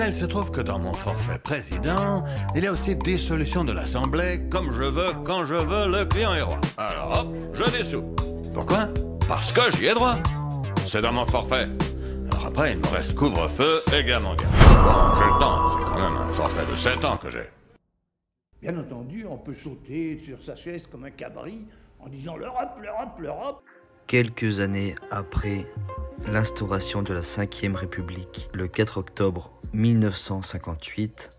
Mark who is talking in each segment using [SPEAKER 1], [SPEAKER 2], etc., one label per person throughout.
[SPEAKER 1] il se trouve que dans mon forfait président, il y a aussi dissolution de l'Assemblée, comme je veux, quand je veux, le client est roi. Alors hop, je dissous. Pourquoi? Parce que j'y ai droit. C'est dans mon forfait. Alors après, il me reste couvre-feu et guerre mondiale. Bon, j'ai le temps, c'est quand même un forfait de 7 ans que j'ai.
[SPEAKER 2] Bien entendu, on peut sauter sur sa chaise comme un cabri en disant l'Europe, l'Europe, l'Europe.
[SPEAKER 3] Quelques années après l'instauration de la Ve République, le 4 octobre 1958,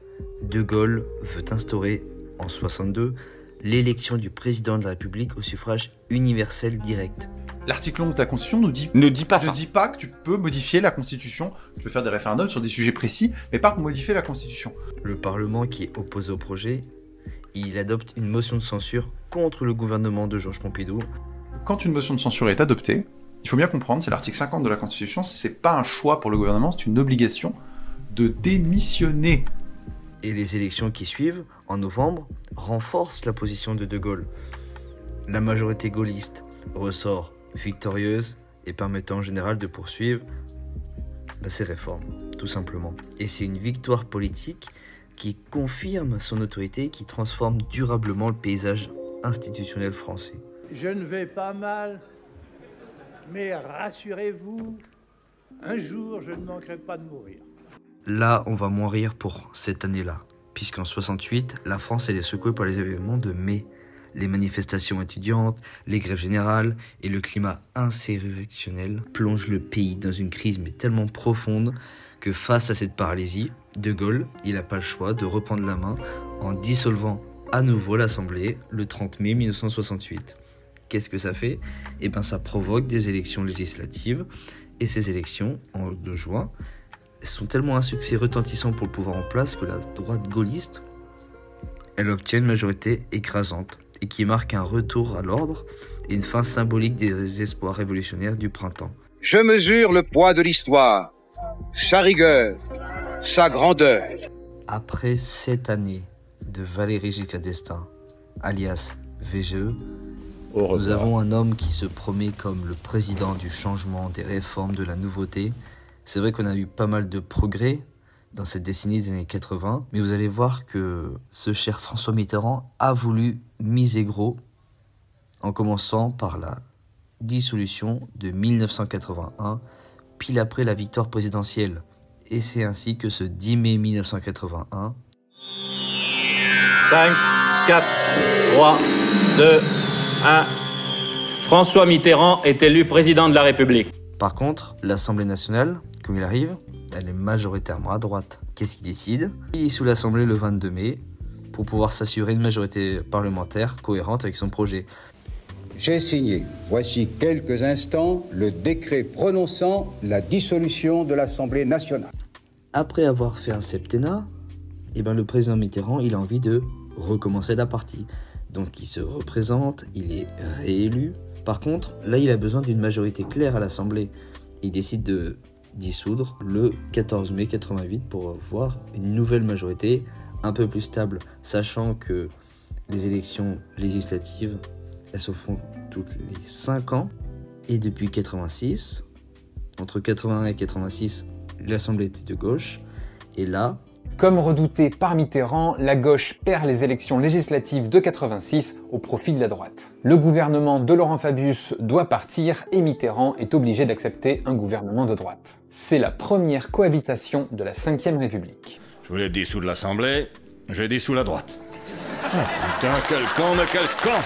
[SPEAKER 3] De Gaulle veut instaurer, en 62, l'élection du président de la République au suffrage universel direct.
[SPEAKER 4] L'article 11 de la Constitution ne dit pas que tu peux modifier la Constitution, tu peux faire des référendums sur des sujets précis, mais pas pour modifier la Constitution.
[SPEAKER 3] Le Parlement, qui est opposé au projet, il adopte une motion de censure contre le gouvernement de Georges Pompidou.
[SPEAKER 4] Quand une motion de censure est adoptée, il faut bien comprendre, c'est l'article 50 de la Constitution, c'est pas un choix pour le gouvernement, c'est une obligation de démissionner.
[SPEAKER 3] Et les élections qui suivent, en novembre, renforcent la position de De Gaulle. La majorité gaulliste ressort victorieuse et permettant en général de poursuivre ses réformes, tout simplement. Et c'est une victoire politique qui confirme son autorité, qui transforme durablement le paysage institutionnel français.
[SPEAKER 2] Je ne vais pas mal, mais rassurez-vous, un jour je ne manquerai pas de mourir.
[SPEAKER 3] Là, on va mourir pour cette année-là, puisqu'en 68, la France elle est secouée par les événements de mai. Les manifestations étudiantes, les grèves générales et le climat insurrectionnel plongent le pays dans une crise mais tellement profonde que face à cette paralysie, De Gaulle, il n'a pas le choix de reprendre la main en dissolvant à nouveau l'Assemblée le 30 mai 1968. Qu'est-ce que ça fait? Eh bien, ça provoque des élections législatives et ces élections, en 2 juin, sont tellement un succès retentissant pour le pouvoir en place que la droite gaulliste, elle obtient une majorité écrasante et qui marque un retour à l'ordre et une fin symbolique des espoirs révolutionnaires du printemps.
[SPEAKER 5] Je mesure le poids de l'histoire, sa rigueur, sa grandeur.
[SPEAKER 3] Après 7 années de Valéry Giscard d'Estaing, alias VGE, nous avons un homme qui se promet comme le président du changement, des réformes, de la nouveauté. C'est vrai qu'on a eu pas mal de progrès dans cette décennie des années 80, mais vous allez voir que ce cher François Mitterrand a voulu miser gros, en commençant par la dissolution de 1981, pile après la victoire présidentielle. Et c'est ainsi que ce 10 mai 1981...
[SPEAKER 6] 5, 4, 3, 2, 1... François Mitterrand est élu président de la République.
[SPEAKER 3] Par contre, l'Assemblée nationale, quand il arrive, elle est majoritairement à droite. Qu'est-ce qu'il décide? Il est sous l'Assemblée le 22 mai pour pouvoir s'assurer une majorité parlementaire cohérente avec son projet.
[SPEAKER 7] J'ai signé, voici quelques instants, le décret prononçant la dissolution de l'Assemblée nationale.
[SPEAKER 3] Après avoir fait un septennat, le président Mitterrand, il a envie de recommencer la partie. Donc il se représente, il est réélu. Par contre, là, il a besoin d'une majorité claire à l'Assemblée. Il décide de dissoudre le 14 mai 88 pour avoir une nouvelle majorité un peu plus stable, sachant que les élections législatives, elles se font toutes les 5 ans. Et depuis 86, entre 81 et 86, l'Assemblée était de gauche. Et là...
[SPEAKER 8] Comme redouté par Mitterrand, la gauche perd les élections législatives de 86 au profit de la droite. Le gouvernement de Laurent Fabius doit partir et Mitterrand est obligé d'accepter un gouvernement de droite. C'est la première cohabitation de la Ve République.
[SPEAKER 1] Je voulais dissoudre l'Assemblée, j'ai dissous la droite. Oh putain, quel camp, mais quel camp!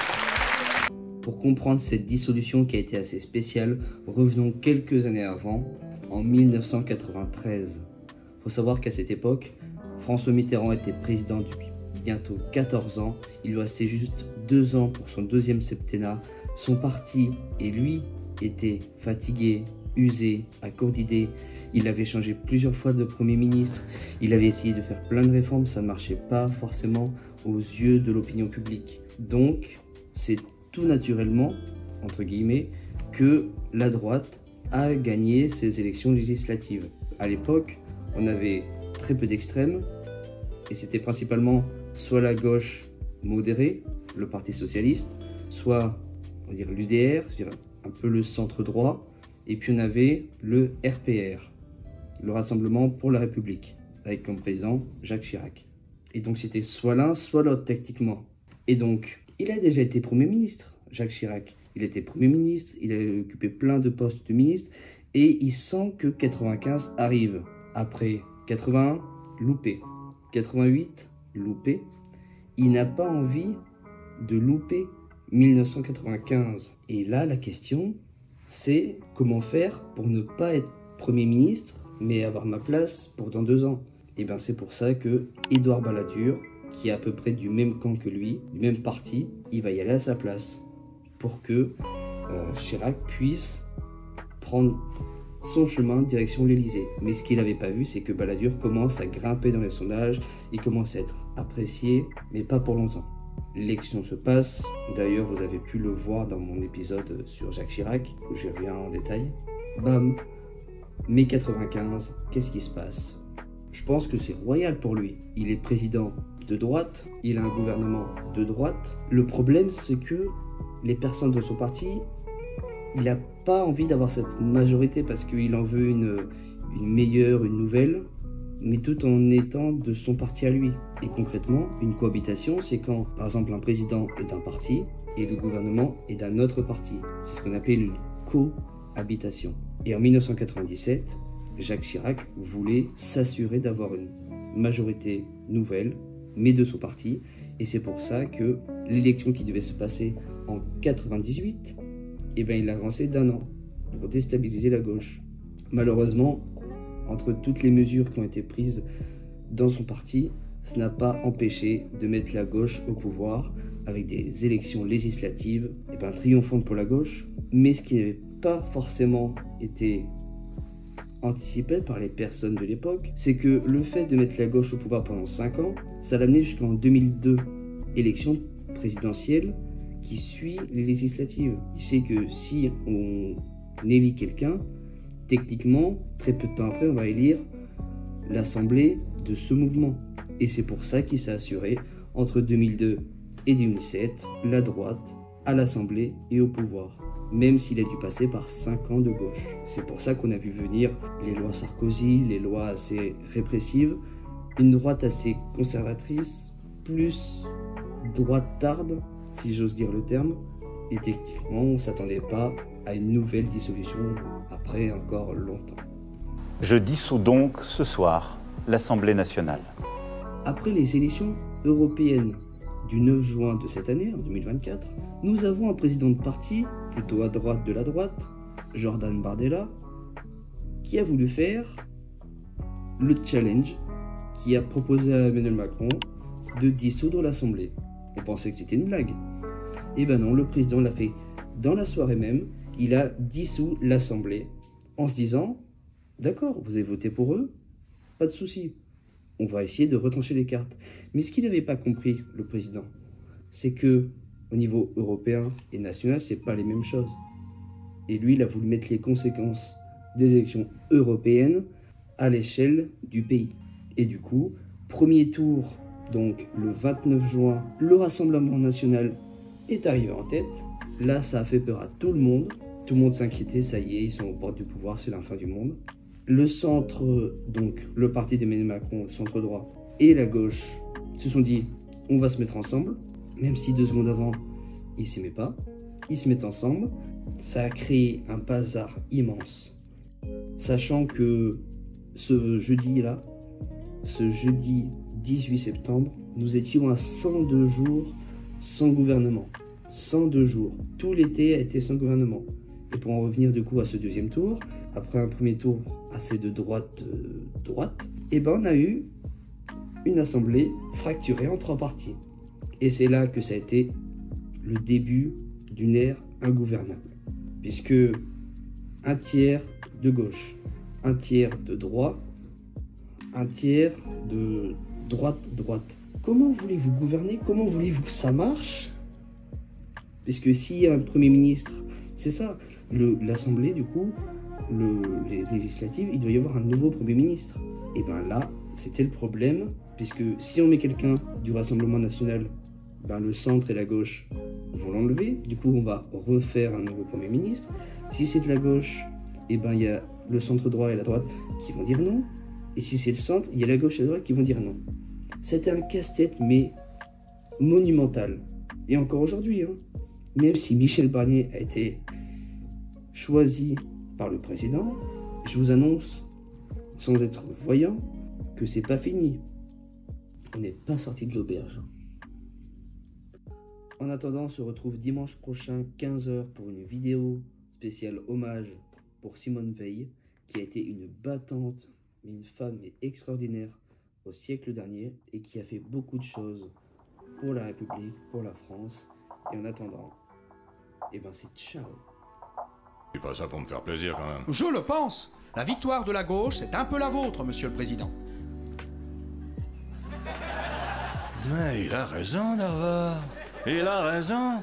[SPEAKER 3] Pour comprendre cette dissolution qui a été assez spéciale, revenons quelques années avant, en 1993. Il faut savoir qu'à cette époque, François Mitterrand était président depuis bientôt 14 ans. Il lui restait juste 2 ans pour son 2e septennat. Son parti et lui étaient fatigués, usés, à court d'idées. Il avait changé plusieurs fois de Premier ministre. Il avait essayé de faire plein de réformes. Ça ne marchait pas forcément aux yeux de l'opinion publique. Donc, c'est tout naturellement, entre guillemets, que la droite a gagné ces élections législatives. À l'époque, on avait très peu d'extrêmes, et c'était principalement soit la gauche modérée, le Parti Socialiste, soit on va dire l'UDR, c'est-à-dire un peu le centre droit, et puis on avait le RPR, le Rassemblement pour la République. avec comme président Jacques Chirac. Et donc c'était soit l'un, soit l'autre techniquement. Et donc, il a déjà été Premier ministre, Jacques Chirac. Il était Premier ministre, il a occupé plein de postes de ministre, et il sent que 95 arrive. Après 81, loupé. 88, loupé. Il n'a pas envie de louper 1995. Et là, la question, c'est comment faire pour ne pas être Premier ministre, mais avoir ma place pour dans 2 ans. Et bien c'est pour ça que Édouard Balladur, qui est à peu près du même camp que lui, du même parti, il va y aller à sa place pour que Chirac puisse prendre son chemin en direction de l'Élysée. Mais ce qu'il n'avait pas vu, c'est que Balladur commence à grimper dans les sondages, il commence à être apprécié, mais pas pour longtemps. L'élection se passe, d'ailleurs vous avez pu le voir dans mon épisode sur Jacques Chirac, où je reviens en détail. Bam, mai 95, qu'est-ce qui se passe? Je pense que c'est royal pour lui. Il est président de droite, il a un gouvernement de droite. Le problème, c'est que les personnes de son parti, il n'a pas envie d'avoir cette majorité parce qu'il en veut une meilleure, une nouvelle, mais tout en étant de son parti à lui. Et concrètement, une cohabitation, c'est quand, par exemple, un président est d'un parti et le gouvernement est d'un autre parti. C'est ce qu'on appelle une cohabitation. Et en 1997, Jacques Chirac voulait s'assurer d'avoir une majorité nouvelle, mais de son parti. Et c'est pour ça que l'élection qui devait se passer en 98, eh ben, il a avancé d'1 an pour déstabiliser la gauche. Malheureusement, entre toutes les mesures qui ont été prises dans son parti, ça n'a pas empêché de mettre la gauche au pouvoir avec des élections législatives eh ben, triomphantes pour la gauche, mais ce qui n'avait pas forcément été anticipé par les personnes de l'époque, c'est que le fait de mettre la gauche au pouvoir pendant 5 ans, ça l'a amené jusqu'en 2002, élection présidentielle qui suit les législatives. Il sait que si on élit quelqu'un, techniquement, très peu de temps après, on va élire l'assemblée de ce mouvement. Et c'est pour ça qu'il s'est assuré, entre 2002 et 2007, la droite à l'assemblée et au pouvoir, même s'il a dû passer par 5 ans de gauche. C'est pour ça qu'on a vu venir les lois Sarkozy, les lois assez répressives, une droite assez conservatrice, plus droitarde, si j'ose dire le terme, et techniquement on ne s'attendait pas à une nouvelle dissolution après encore longtemps.
[SPEAKER 9] Je dissous donc ce soir l'Assemblée nationale.
[SPEAKER 3] Après les élections européennes du 9 juin de cette année, en 2024, nous avons un président de parti, plutôt à droite de la droite, Jordan Bardella, qui a voulu faire le challenge, qui a proposé à Emmanuel Macron de dissoudre l'Assemblée. On pensait que c'était une blague. Et ben non, le président l'a fait dans la soirée même, il a dissous l'Assemblée, en se disant, d'accord, vous avez voté pour eux, pas de souci. On va essayer de retrancher les cartes. Mais ce qu'il n'avait pas compris, le président, c'est que au niveau européen et national, c'est pas les mêmes choses. Et lui, il a voulu mettre les conséquences des élections européennes à l'échelle du pays. Et du coup, premier tour, donc le 29 juin, le Rassemblement national est arrivé en tête. Là, ça a fait peur à tout le monde. Tout le monde s'inquiétait, ça y est, ils sont au bord du pouvoir, c'est la fin du monde. Le centre, donc le parti d'Emmanuel Macron, le centre droit et la gauche se sont dit on va se mettre ensemble, même si 2 secondes avant ils ne s'aimaient pas, ils se mettent ensemble. Ça a créé un bazar immense, sachant que ce jeudi-là, ce jeudi 18 septembre, nous étions à 102 jours sans gouvernement. 102 jours. Tout l'été a été sans gouvernement. Et pour en revenir du coup à ce deuxième tour, après un premier tour assez de droite, et ben on a eu une assemblée fracturée en 3 parties. Et c'est là que ça a été le début d'une ère ingouvernable. Puisque un tiers de gauche, un tiers de droite, un tiers de droite. Comment voulez-vous gouverner? Comment voulez-vous que ça marche? Puisque s'il y a un Premier ministre, c'est ça, l'Assemblée du coup, les législatives, il doit y avoir un nouveau Premier ministre. Et bien là, c'était le problème, puisque si on met quelqu'un du Rassemblement national, ben le centre et la gauche vont l'enlever, du coup on va refaire un nouveau Premier ministre. Si c'est de la gauche, et ben il y a le centre droit et la droite qui vont dire non. Et si c'est le centre, il y a la gauche et la droite qui vont dire non. C'était un casse-tête, mais monumental. Et encore aujourd'hui, hein. Même si Michel Barnier a été choisi par le président, je vous annonce, sans être voyant, que c'est pas fini. On n'est pas sorti de l'auberge. En attendant, on se retrouve dimanche prochain, 15 h, pour une vidéo spéciale hommage pour Simone Veil, qui a été une battante, une femme extraordinaire au siècle dernier et qui a fait beaucoup de choses pour la République, pour la France. Et en attendant, eh ben c'est ciao.
[SPEAKER 1] C'est pas ça pour me faire plaisir quand même.
[SPEAKER 10] Je le pense. La victoire de la gauche, c'est un peu la vôtre, monsieur le président.
[SPEAKER 1] Mais il a raison, Darvard. Il a raison.